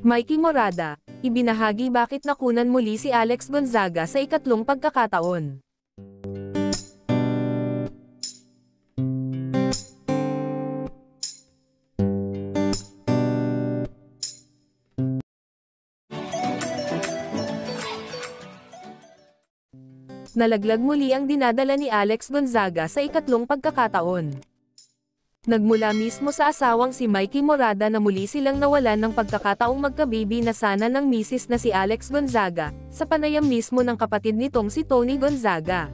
Mikey Morada, ibinahagi bakit nakunan muli si Alex Gonzaga sa ikatlong pagkakataon. Nalaglag muli ang dinadala ni Alex Gonzaga sa ikatlong pagkakataon. Nagmula mismo sa asawang si Mikey Morada na muli silang nawalan ng pagkakataong magkabibi na sana ng misis na si Alex Gonzaga, sa panayam mismo ng kapatid nitong si Tony Gonzaga.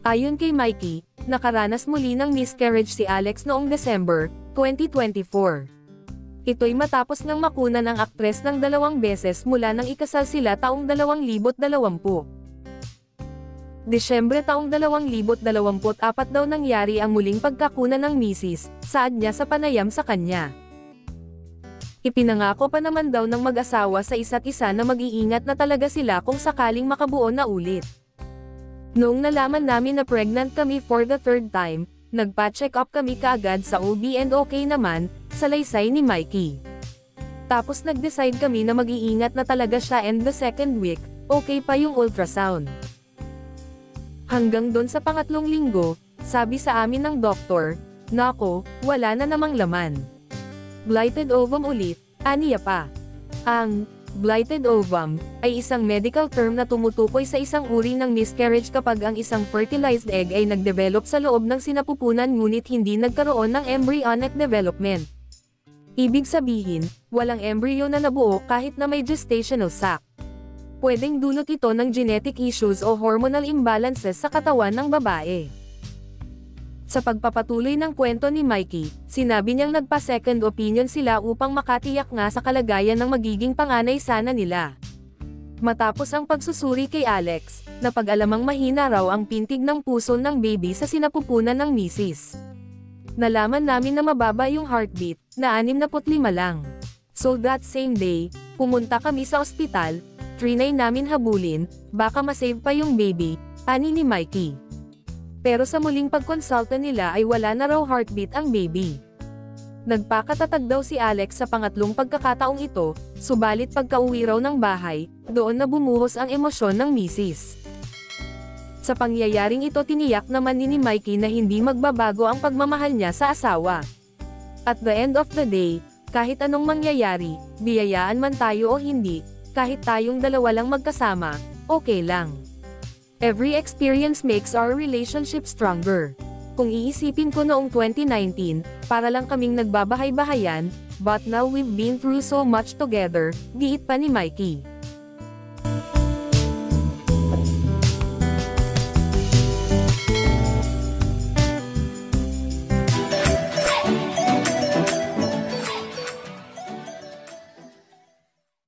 Ayon kay Mikey, nakaranas muli ng miscarriage si Alex noong December 2024. Ito'y matapos ngang makunan ang aktres ng 2 beses mula nang ikasal sila taong 2020. Disyembre taong 2024 daw nangyari ang muling pagkakunan ng misis, saad niya sa panayam sa kanya. Ipinangako pa naman daw ng mag-asawa sa isa't isa na mag-iingat na talaga sila kung sakaling makabuo na ulit. Noong nalaman namin na pregnant kami for the 3rd time, nagpa-check up kami kaagad sa OB and okay naman, salaysay ni Mikey. Tapos nag-decide kami na mag-iingat na talaga siya and the 2nd week, okay pa yung ultrasound. Hanggang doon sa pangatlong linggo, sabi sa amin ng doktor, nako, wala na namang laman. Blighted ovum ulit, aniya pa. Ang blighted ovum ay isang medical term na tumutukoy sa isang uri ng miscarriage kapag ang isang fertilized egg ay nagdevelop sa loob ng sinapupunan ngunit hindi nagkaroon ng embryonic development. Ibig sabihin, walang embryo na nabuo kahit na may gestational sac. Pwedeng dulot ito ng genetic issues o hormonal imbalances sa katawan ng babae. Sa pagpapatuloy ng kwento ni Mikey, sinabi niyang nagpa-second opinion sila upang makatiyak nga sa kalagayan ng magiging panganay sana nila. Matapos ang pagsusuri kay Alex, napag-alamang mahina raw ang pintig ng puso ng baby sa sinapupunan ng misis. Nalaman namin na mababa yung heartbeat, na 65 lang. So that same day, pumunta kami sa ospital. Trinay namin habulin, baka masave pa yung baby, ani ni Mikey. Pero sa muling pagkonsulta nila ay wala na raw heartbeat ang baby. Nagpakatatag daw si Alex sa pangatlong pagkakataong ito, subalit pagka-uwi raw ng bahay, doon na bumuhos ang emosyon ng misis. Sa pangyayaring ito tiniyak naman ni Mikey na hindi magbabago ang pagmamahal niya sa asawa. At the end of the day, kahit anong mangyayari, biyayaan man tayo o hindi, kahit tayong dalawa lang magkasama, okay lang. Every experience makes our relationship stronger. Kung iisipin ko noong 2019, para lang kaming nagbabahay-bahayan, but now we've been through so much together, giit pa ni Mikey.